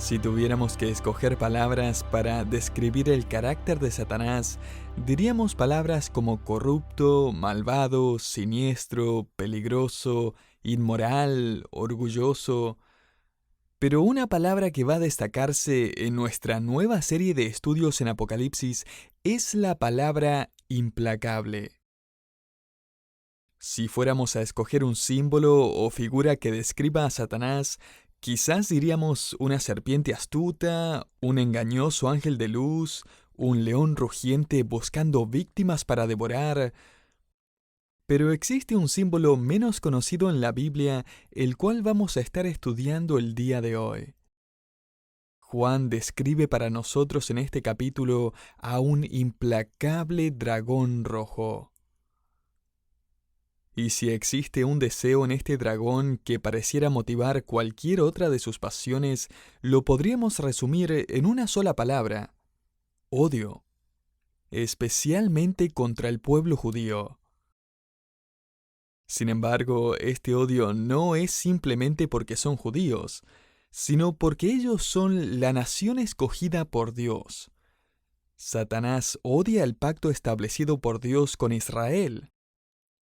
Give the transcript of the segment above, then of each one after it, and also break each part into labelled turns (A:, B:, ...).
A: Si tuviéramos que escoger palabras para describir el carácter de Satanás, diríamos palabras como corrupto, malvado, siniestro, peligroso, inmoral, orgulloso. Pero una palabra que va a destacarse en nuestra nueva serie de estudios en Apocalipsis es la palabra implacable. Si fuéramos a escoger un símbolo o figura que describa a Satanás, quizás diríamos una serpiente astuta, un engañoso ángel de luz, un león rugiente buscando víctimas para devorar. Pero existe un símbolo menos conocido en la Biblia, el cual vamos a estar estudiando el día de hoy. Juan describe para nosotros en este capítulo a un implacable dragón rojo. Y si existe un deseo en este dragón que pareciera motivar cualquier otra de sus pasiones, lo podríamos resumir en una sola palabra: odio, especialmente contra el pueblo judío. Sin embargo, este odio no es simplemente porque son judíos, sino porque ellos son la nación escogida por Dios. Satanás odia el pacto establecido por Dios con Israel.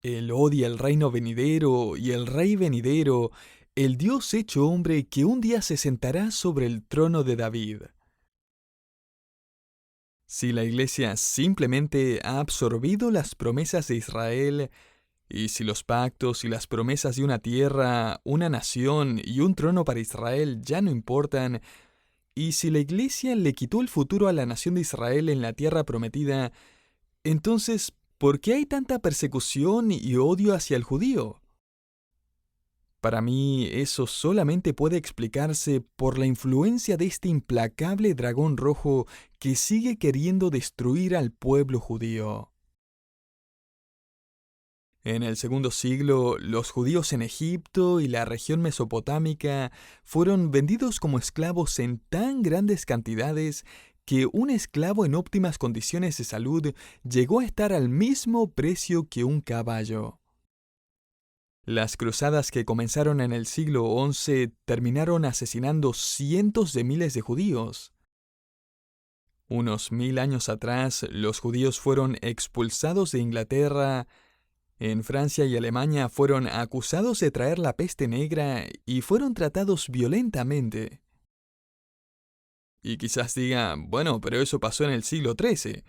A: Él odia el reino venidero y el rey venidero, el Dios hecho hombre que un día se sentará sobre el trono de David. Si la Iglesia simplemente ha absorbido las promesas de Israel, y si los pactos y las promesas de una tierra, una nación y un trono para Israel ya no importan, y si la Iglesia le quitó el futuro a la nación de Israel en la tierra prometida, entonces, ¿por qué hay tanta persecución y odio hacia el judío? Para mí, eso solamente puede explicarse por la influencia de este implacable dragón rojo que sigue queriendo destruir al pueblo judío. En el segundo siglo, los judíos en Egipto y la región mesopotámica fueron vendidos como esclavos en tan grandes cantidades que un esclavo en óptimas condiciones de salud llegó a estar al mismo precio que un caballo. Las cruzadas que comenzaron en el siglo XI terminaron asesinando cientos de miles de judíos. Unos 1000 años atrás, los judíos fueron expulsados de Inglaterra. En Francia y Alemania fueron acusados de traer la peste negra y fueron tratados violentamente. Y quizás diga, bueno, pero eso pasó en el siglo XIII.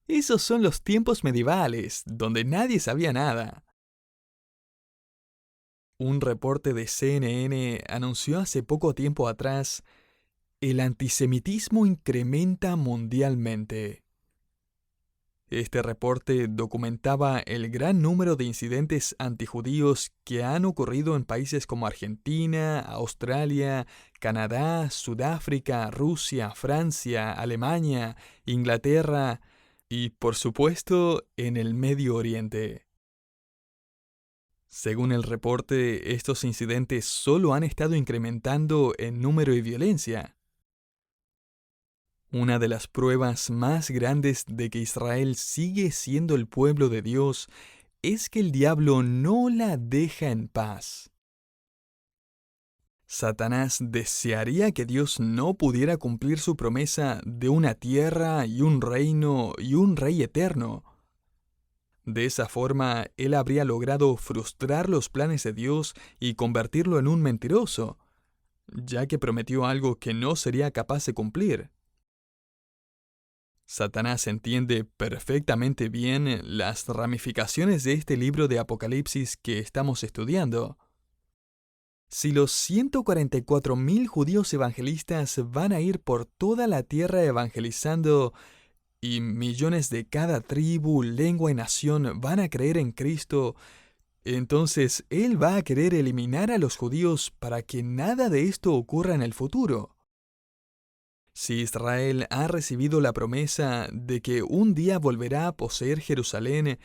A: Esos son los tiempos medievales, donde nadie sabía nada. Un reporte de CNN anunció hace poco tiempo atrás: el antisemitismo incrementa mundialmente. Este reporte documentaba el gran número de incidentes antijudíos que han ocurrido en países como Argentina, Australia, Canadá, Sudáfrica, Rusia, Francia, Alemania, Inglaterra y, por supuesto, en el Medio Oriente. Según el reporte, estos incidentes solo han estado incrementando en número y violencia. Una de las pruebas más grandes de que Israel sigue siendo el pueblo de Dios es que el diablo no la deja en paz. Satanás desearía que Dios no pudiera cumplir su promesa de una tierra y un reino y un rey eterno. De esa forma, él habría logrado frustrar los planes de Dios y convertirlo en un mentiroso, ya que prometió algo que no sería capaz de cumplir. Satanás entiende perfectamente bien las ramificaciones de este libro de Apocalipsis que estamos estudiando. Si los 144,000 judíos evangelistas van a ir por toda la tierra evangelizando, y millones de cada tribu, lengua y nación van a creer en Cristo, entonces Él va a querer eliminar a los judíos para que nada de esto ocurra en el futuro. Si Israel ha recibido la promesa de que un día volverá a poseer Jerusalén,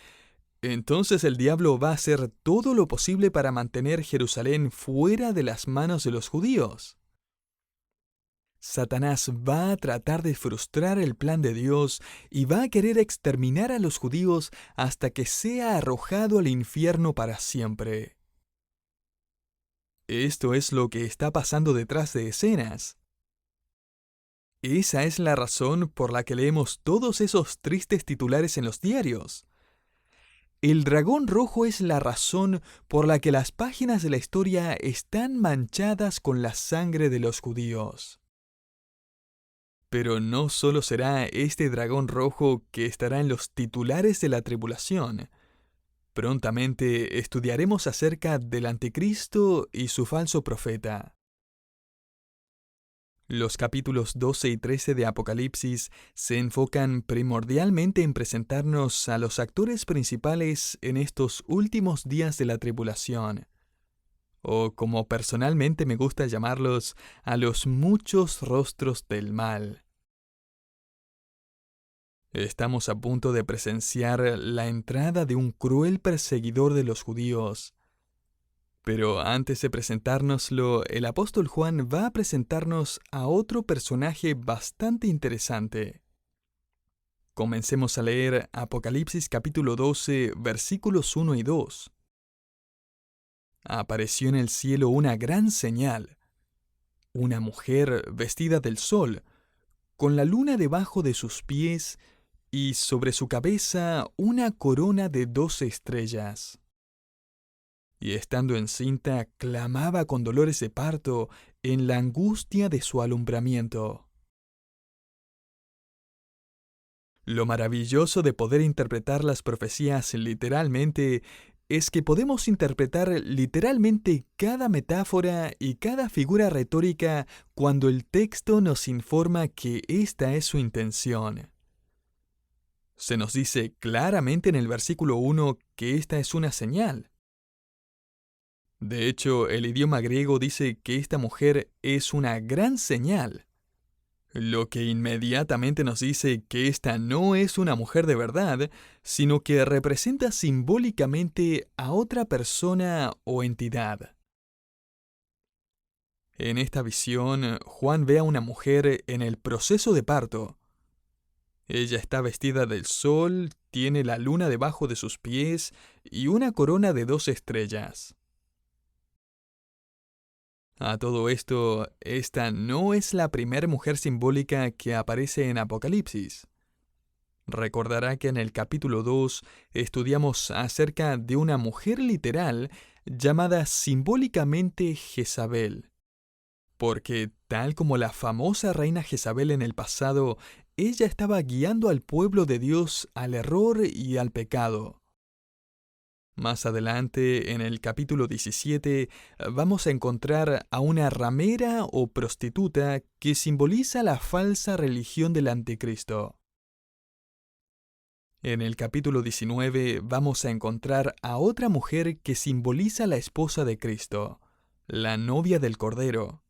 A: entonces el diablo va a hacer todo lo posible para mantener Jerusalén fuera de las manos de los judíos. Satanás va a tratar de frustrar el plan de Dios y va a querer exterminar a los judíos hasta que sea arrojado al infierno para siempre. Esto es lo que está pasando detrás de escenas. Esa es la razón por la que leemos todos esos tristes titulares en los diarios. El dragón rojo es la razón por la que las páginas de la historia están manchadas con la sangre de los judíos. Pero no solo será este dragón rojo que estará en los titulares de la tribulación. Prontamente estudiaremos acerca del anticristo y su falso profeta. Los capítulos 12 y 13 de Apocalipsis se enfocan primordialmente en presentarnos a los actores principales en estos últimos días de la tribulación, o como personalmente me gusta llamarlos, a los muchos rostros del mal. Estamos a punto de presenciar la entrada de un cruel perseguidor de los judíos. Pero antes de presentárnoslo, el apóstol Juan va a presentarnos a otro personaje bastante interesante. Comencemos a leer Apocalipsis capítulo 12, versículos 1 y 2. Apareció en el cielo una gran señal, una mujer vestida del sol, con la luna debajo de sus pies y sobre su cabeza una corona de 12 estrellas. Y estando encinta, clamaba con dolores de parto en la angustia de su alumbramiento. Lo maravilloso de poder interpretar las profecías literalmente es que podemos interpretar literalmente cada metáfora y cada figura retórica cuando el texto nos informa que esta es su intención. Se nos dice claramente en el versículo 1 que esta es una señal. De hecho, el idioma griego dice que esta mujer es una gran señal, lo que inmediatamente nos dice que esta no es una mujer de verdad, sino que representa simbólicamente a otra persona o entidad. En esta visión, Juan ve a una mujer en el proceso de parto. Ella está vestida del sol, tiene la luna debajo de sus pies y una corona de 2 estrellas. A todo esto, esta no es la primera mujer simbólica que aparece en Apocalipsis. Recordará que en el capítulo 2 estudiamos acerca de una mujer literal llamada simbólicamente Jezabel, porque tal como la famosa reina Jezabel en el pasado, ella estaba guiando al pueblo de Dios al error y al pecado. Más adelante, en el capítulo 17, vamos a encontrar a una ramera o prostituta que simboliza la falsa religión del anticristo. En el capítulo 19 vamos a encontrar a otra mujer que simboliza la esposa de Cristo, la novia del Cordero.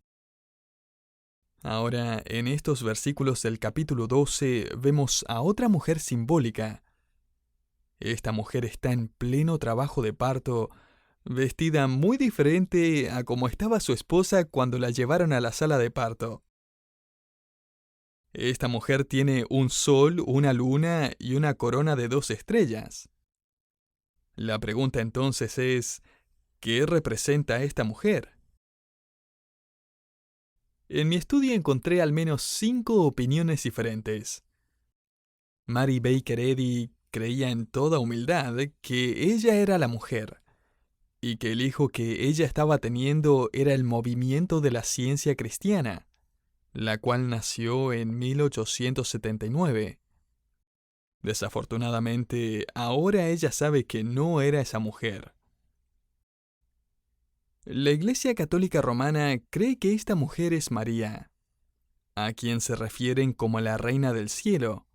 A: Ahora, en estos versículos del capítulo 12, vemos a otra mujer simbólica. Esta mujer está en pleno trabajo de parto, vestida muy diferente a como estaba su esposa cuando la llevaron a la sala de parto. Esta mujer tiene un sol, una luna y una corona de 2 estrellas. La pregunta entonces es, ¿qué representa esta mujer? En mi estudio encontré al menos 5 opiniones diferentes. Mary Baker Eddy creía en toda humildad que ella era la mujer, y que el hijo que ella estaba teniendo era el movimiento de la ciencia cristiana, la cual nació en 1879. Desafortunadamente, ahora ella sabe que no era esa mujer. La Iglesia Católica Romana cree que esta mujer es María, a quien se refieren como la Reina del Cielo,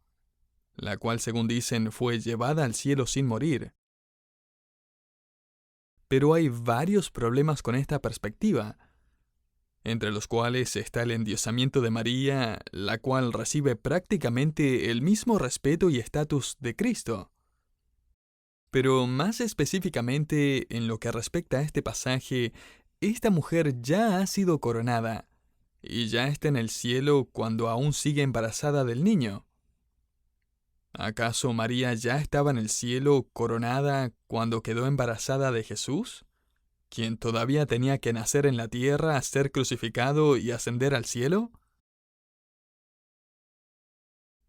A: la cual, según dicen, fue llevada al cielo sin morir. Pero hay varios problemas con esta perspectiva, entre los cuales está el endiosamiento de María, la cual recibe prácticamente el mismo respeto y estatus de Cristo. Pero más específicamente, en lo que respecta a este pasaje, esta mujer ya ha sido coronada, y ya está en el cielo cuando aún sigue embarazada del niño. ¿Acaso María ya estaba en el cielo coronada cuando quedó embarazada de Jesús, quien todavía tenía que nacer en la tierra, ser crucificado y ascender al cielo?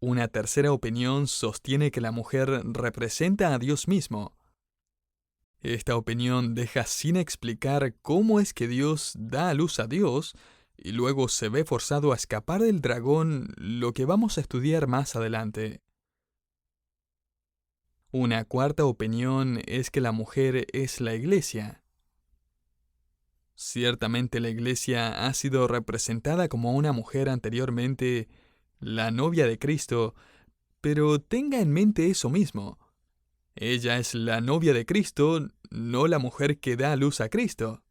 A: Una tercera opinión sostiene que la mujer representa a Dios mismo. Esta opinión deja sin explicar cómo es que Dios da a luz a Dios y luego se ve forzado a escapar del dragón, lo que vamos a estudiar más adelante. Una cuarta opinión es que la mujer es la iglesia. Ciertamente la iglesia ha sido representada como una mujer anteriormente, la novia de Cristo, pero tenga en mente eso mismo. Ella es la novia de Cristo, no la mujer que da a luz a Cristo.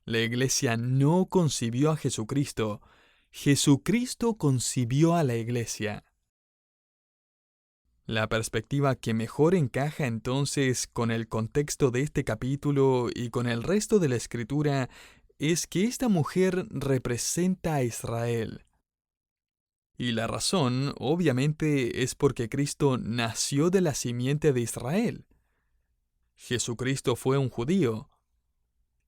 A: La iglesia no concibió a Jesucristo, Jesucristo concibió a la iglesia. La perspectiva que mejor encaja entonces con el contexto de este capítulo y con el resto de la escritura es que esta mujer representa a Israel. Y la razón, obviamente, es porque Cristo nació de la simiente de Israel. Jesucristo fue un judío.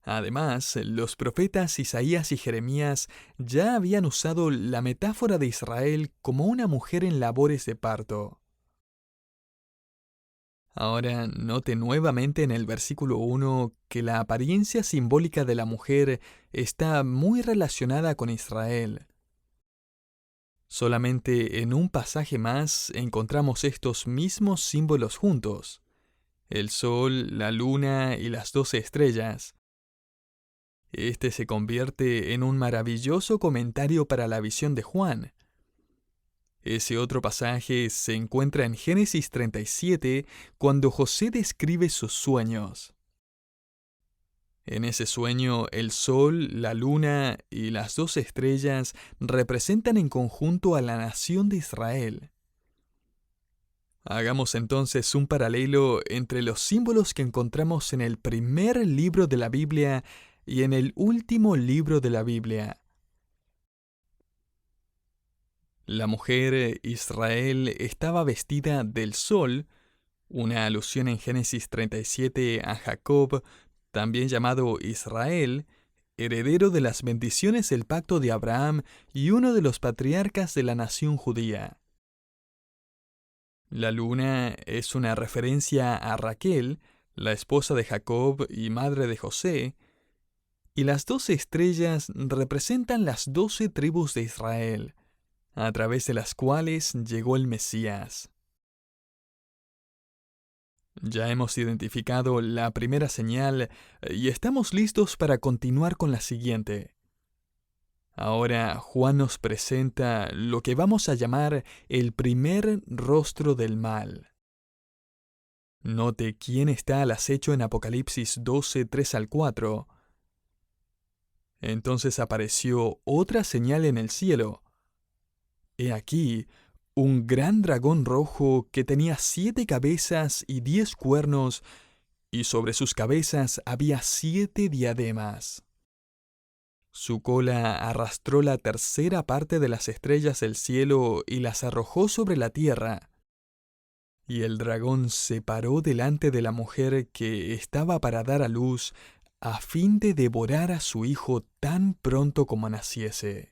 A: Además, los profetas Isaías y Jeremías ya habían usado la metáfora de Israel como una mujer en labores de parto. Ahora, note nuevamente en el versículo 1 que la apariencia simbólica de la mujer está muy relacionada con Israel. Solamente en un pasaje más encontramos estos mismos símbolos juntos: el sol, la luna y las 12 estrellas. Este se convierte en un maravilloso comentario para la visión de Juan. Ese otro pasaje se encuentra en Génesis 37, cuando José describe sus sueños. En ese sueño, el sol, la luna y las 12 estrellas representan en conjunto a la nación de Israel. Hagamos entonces un paralelo entre los símbolos que encontramos en el primer libro de la Biblia y en el último libro de la Biblia. La mujer Israel estaba vestida del sol, una alusión en Génesis 37 a Jacob, también llamado Israel, heredero de las bendiciones del pacto de Abraham y uno de los patriarcas de la nación judía. La luna es una referencia a Raquel, la esposa de Jacob y madre de José, y las 12 estrellas representan las 12 tribus de Israel, a través de las cuales llegó el Mesías. Ya hemos identificado la primera señal y estamos listos para continuar con la siguiente. Ahora Juan nos presenta lo que vamos a llamar el primer rostro del mal. Note quién está al acecho en Apocalipsis 12, 3 al 4. Entonces apareció otra señal en el cielo. He aquí, un gran dragón rojo que tenía 7 cabezas y 10 cuernos, y sobre sus cabezas había 7 diademas. Su cola arrastró la tercera parte de las estrellas del cielo y las arrojó sobre la tierra. Y el dragón se paró delante de la mujer que estaba para dar a luz, a fin de devorar a su hijo tan pronto como naciese.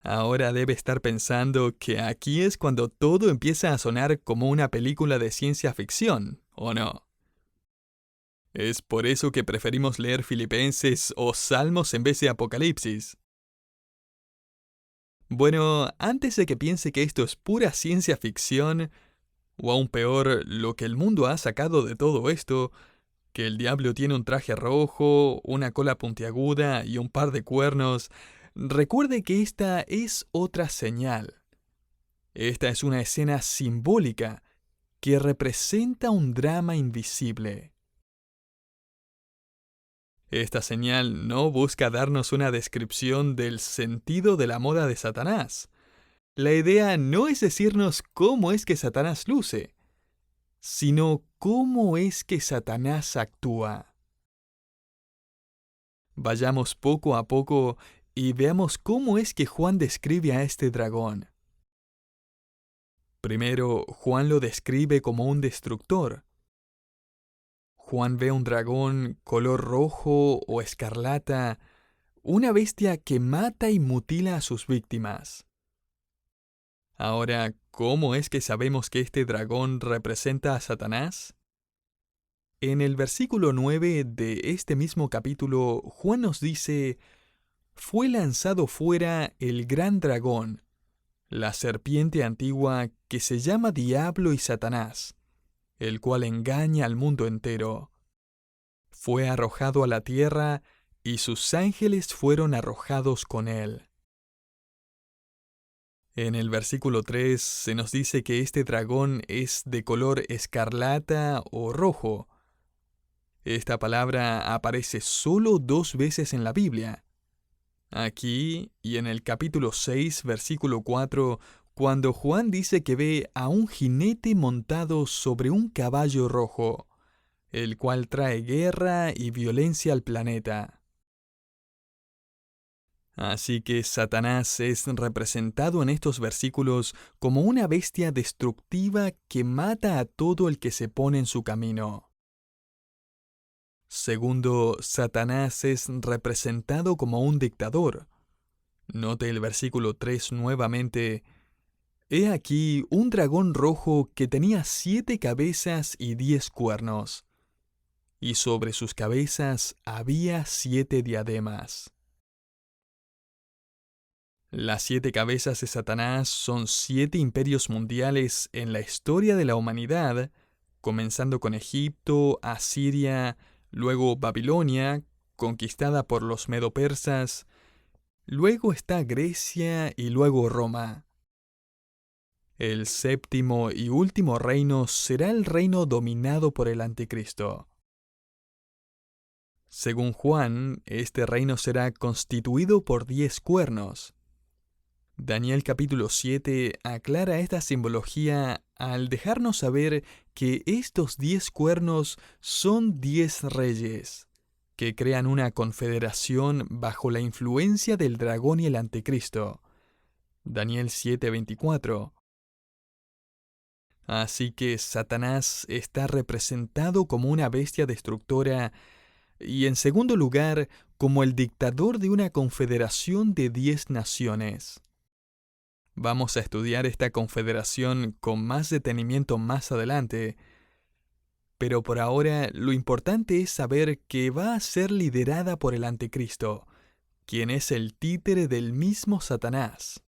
A: Ahora debe estar pensando que aquí es cuando todo empieza a sonar como una película de ciencia ficción, ¿o no? Es por eso que preferimos leer Filipenses o Salmos en vez de Apocalipsis. Bueno, antes de que piense que esto es pura ciencia ficción, o aún peor, lo que el mundo ha sacado de todo esto, que el diablo tiene un traje rojo, una cola puntiaguda y un par de cuernos, recuerde que esta es otra señal. Esta es una escena simbólica que representa un drama invisible. Esta señal no busca darnos una descripción del sentido de la moda de Satanás. La idea no es decirnos cómo es que Satanás luce, sino cómo es que Satanás actúa. Vayamos poco a poco y veamos cómo es que Juan describe a este dragón. Primero, Juan lo describe como un destructor. Juan ve un dragón color rojo o escarlata, una bestia que mata y mutila a sus víctimas. Ahora, ¿cómo es que sabemos que este dragón representa a Satanás? En el versículo 9 de este mismo capítulo, Juan nos dice: fue lanzado fuera el gran dragón, la serpiente antigua que se llama Diablo y Satanás, el cual engaña al mundo entero. Fue arrojado a la tierra y sus ángeles fueron arrojados con él. En el versículo 3 se nos dice que este dragón es de color escarlata o rojo. Esta palabra aparece solo 2 veces en la Biblia. Aquí y en el capítulo 6, versículo 4, cuando Juan dice que ve a un jinete montado sobre un caballo rojo, el cual trae guerra y violencia al planeta. Así que Satanás es representado en estos versículos como una bestia destructiva que mata a todo el que se pone en su camino. Segundo, Satanás es representado como un dictador. Note el versículo 3 nuevamente. He aquí un dragón rojo que tenía 7 cabezas y 10 cuernos, y sobre sus cabezas había 7 diademas. Las 7 cabezas de Satanás son 7 imperios mundiales en la historia de la humanidad, comenzando con Egipto, Asiria, luego Babilonia, conquistada por los medo-persas, luego está Grecia y luego Roma. El séptimo y último reino será el reino dominado por el Anticristo. Según Juan, este reino será constituido por 10 cuernos. Daniel capítulo 7 aclara esta simbología al dejarnos saber que estos 10 cuernos son 10 reyes, que crean una confederación bajo la influencia del dragón y el anticristo. Daniel 7:24. Así que Satanás está representado como una bestia destructora y, en segundo lugar, como el dictador de una confederación de 10 naciones. Vamos a estudiar esta confederación con más detenimiento más adelante, pero por ahora lo importante es saber que va a ser liderada por el Anticristo, quien es el títere del mismo Satanás.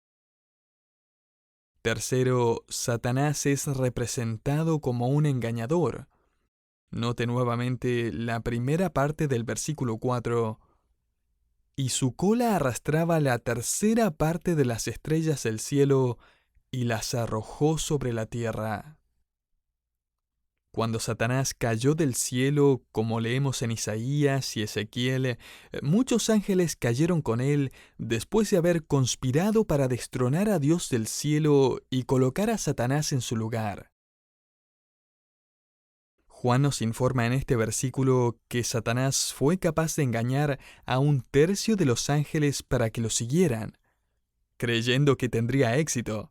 A: Tercero, Satanás es representado como un engañador. Note nuevamente la primera parte del versículo 4. Y su cola arrastraba la tercera parte de las estrellas del cielo y las arrojó sobre la tierra. Cuando Satanás cayó del cielo, como leemos en Isaías y Ezequiel, muchos ángeles cayeron con él después de haber conspirado para destronar a Dios del cielo y colocar a Satanás en su lugar. Juan nos informa en este versículo que Satanás fue capaz de engañar a 1/3 de los ángeles para que lo siguieran, creyendo que tendría éxito.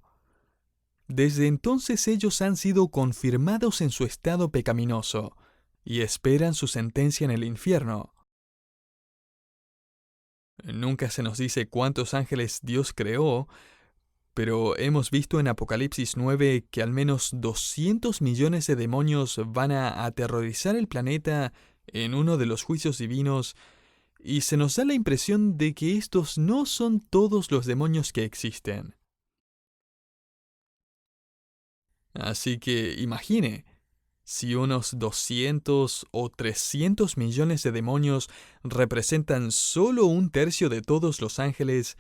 A: Desde entonces ellos han sido confirmados en su estado pecaminoso y esperan su sentencia en el infierno. Nunca se nos dice cuántos ángeles Dios creó, pero hemos visto en Apocalipsis 9 que al menos 200 millones de demonios van a aterrorizar el planeta en uno de los juicios divinos, y se nos da la impresión de que estos no son todos los demonios que existen. Así que imagine, si unos 200 o 300 millones de demonios representan solo 1/3 de todos los ángeles,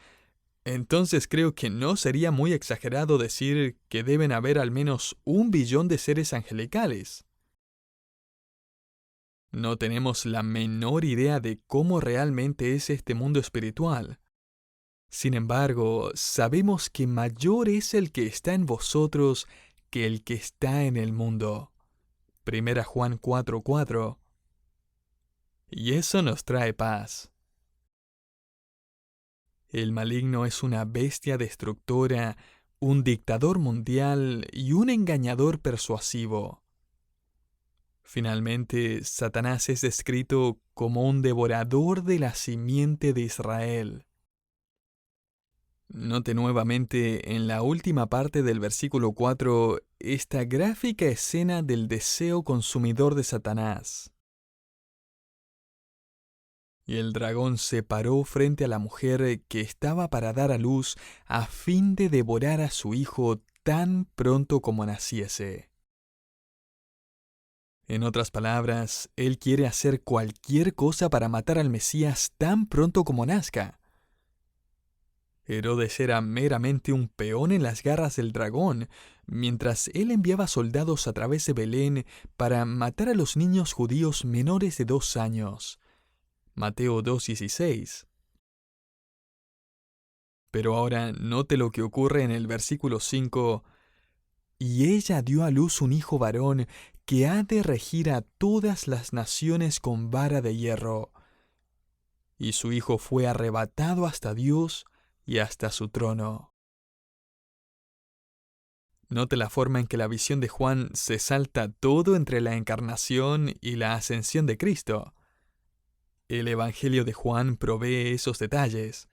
A: entonces creo que no sería muy exagerado decir que deben haber al menos 1 billón de seres angelicales. No tenemos la menor idea de cómo realmente es este mundo espiritual. Sin embargo, sabemos que mayor es el que está en vosotros que el que está en el mundo. Primera Juan 4:4. Y eso nos trae paz. El maligno es una bestia destructora, un dictador mundial y un engañador persuasivo. Finalmente, Satanás es descrito como un devorador de la simiente de Israel. Note nuevamente en la última parte del versículo 4 esta gráfica escena del deseo consumidor de Satanás. Y el dragón se paró frente a la mujer que estaba para dar a luz a fin de devorar a su hijo tan pronto como naciese. En otras palabras, él quiere hacer cualquier cosa para matar al Mesías tan pronto como nazca. Herodes era meramente un peón en las garras del dragón, mientras él enviaba soldados a través de Belén para matar a los niños judíos menores de 2 años. Mateo 2:16. Pero ahora note lo que ocurre en el versículo 5. Y ella dio a luz un hijo varón que ha de regir a todas las naciones con vara de hierro. Y su hijo fue arrebatado hasta Dios y hasta su trono. Note la forma en que la visión de Juan se salta todo entre la encarnación y la ascensión de Cristo. El Evangelio de Juan provee esos detalles.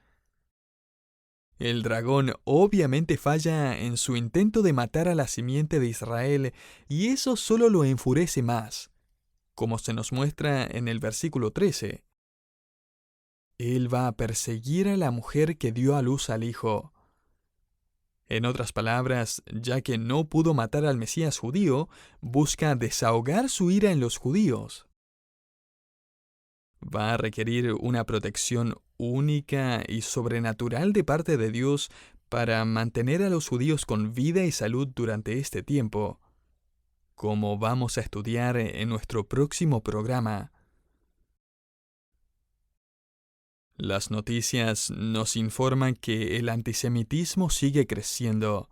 A: El dragón obviamente falla en su intento de matar a la simiente de Israel, y eso solo lo enfurece más, como se nos muestra en el versículo 13. Él va a perseguir a la mujer que dio a luz al hijo. En otras palabras, ya que no pudo matar al Mesías judío, busca desahogar su ira en los judíos. Va a requerir una protección única y sobrenatural de parte de Dios para mantener a los judíos con vida y salud durante este tiempo, como vamos a estudiar en nuestro próximo programa. Las noticias nos informan que el antisemitismo sigue creciendo.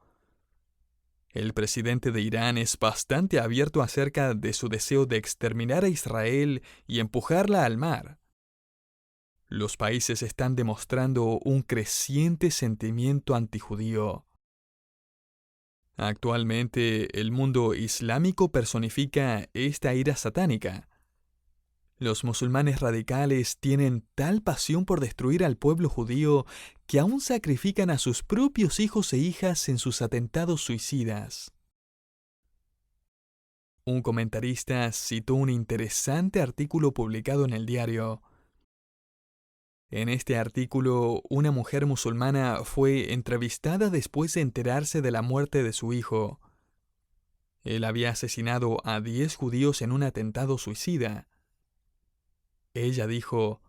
A: El presidente de Irán es bastante abierto acerca de su deseo de exterminar a Israel y empujarla al mar. Los países están demostrando un creciente sentimiento antijudío. Actualmente, el mundo islámico personifica esta ira satánica. Los musulmanes radicales tienen tal pasión por destruir al pueblo judío que aún sacrifican a sus propios hijos e hijas en sus atentados suicidas. Un comentarista citó un interesante artículo publicado en el diario. En este artículo, una mujer musulmana fue entrevistada después de enterarse de la muerte de su hijo. Él había asesinado a 10 judíos en un atentado suicida. Ella dijo: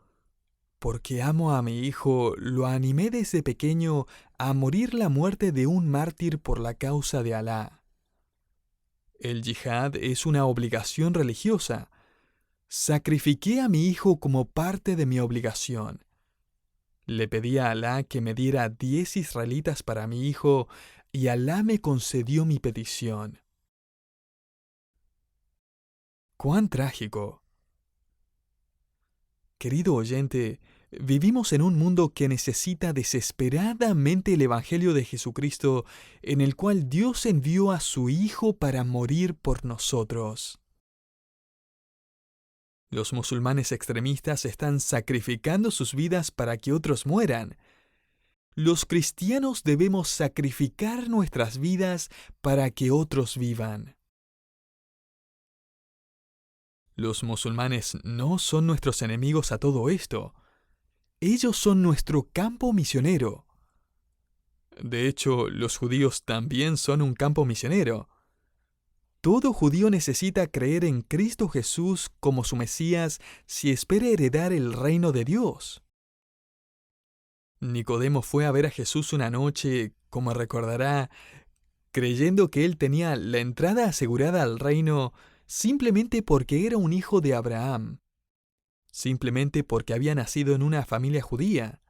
A: «Porque amo a mi hijo, lo animé desde pequeño a morir la muerte de un mártir por la causa de Alá. El yihad es una obligación religiosa. Sacrifiqué a mi hijo como parte de mi obligación. Le pedí a Alá que me diera 10 israelitas para mi hijo, y Alá me concedió mi petición». ¡Cuán trágico! Querido oyente, vivimos en un mundo que necesita desesperadamente el Evangelio de Jesucristo, en el cual Dios envió a su Hijo para morir por nosotros. Los musulmanes extremistas están sacrificando sus vidas para que otros mueran. Los cristianos debemos sacrificar nuestras vidas para que otros vivan. Los musulmanes no son nuestros enemigos a todo esto. Ellos son nuestro campo misionero. De hecho, los judíos también son un campo misionero. Todo judío necesita creer en Cristo Jesús como su Mesías si espera heredar el reino de Dios. Nicodemo fue a ver a Jesús una noche, como recordará, creyendo que él tenía la entrada asegurada al reino simplemente porque era un hijo de Abraham, simplemente porque había nacido en una familia judía.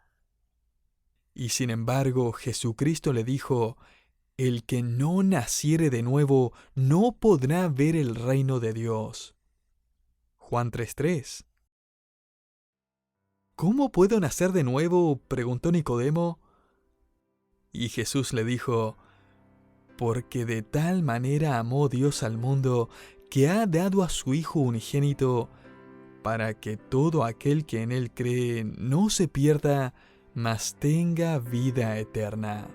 A: Y sin embargo, Jesucristo le dijo: «El que no naciere de nuevo no podrá ver el reino de Dios». Juan 3:3. «¿Cómo puedo nacer de nuevo?», preguntó Nicodemo. Y Jesús le dijo: «Porque de tal manera amó Dios al mundo, que ha dado a su Hijo unigénito, para que todo aquel que en él cree no se pierda, mas tenga vida eterna.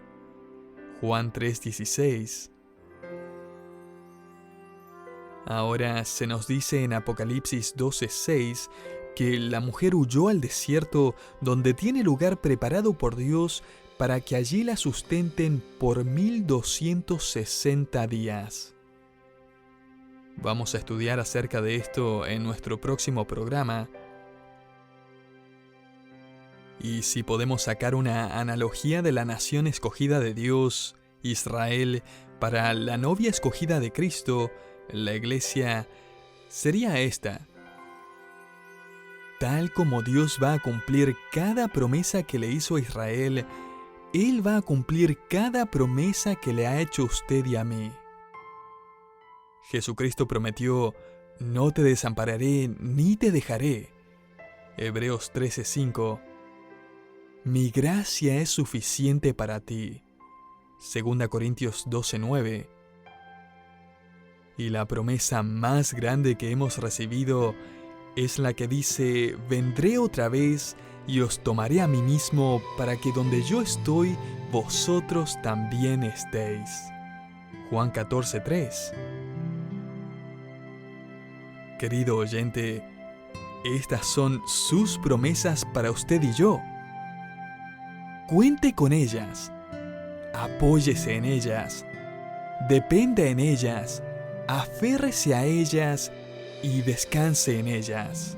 A: Juan 3:16. Ahora se nos dice en Apocalipsis 12:6 que la mujer huyó al desierto donde tiene lugar preparado por Dios para que allí la sustenten por 1260 días. Vamos a estudiar acerca de esto en nuestro próximo programa. Y si podemos sacar una analogía de la nación escogida de Dios, Israel, para la novia escogida de Cristo, la iglesia, sería esta. Tal como Dios va a cumplir cada promesa que le hizo a Israel, Él va a cumplir cada promesa que le ha hecho a usted y a mí. Jesucristo prometió, no te desampararé ni te dejaré. Hebreos 13:5. Mi gracia es suficiente para ti. 2 Corintios 12:9. Y la promesa más grande que hemos recibido es la que dice, vendré otra vez y os tomaré a mí mismo para que donde yo estoy, vosotros también estéis. Juan 14:3. Querido oyente, estas son sus promesas para usted y yo. Cuente con ellas, apóyese en ellas, dependa en ellas, aférrese a ellas y descanse en ellas.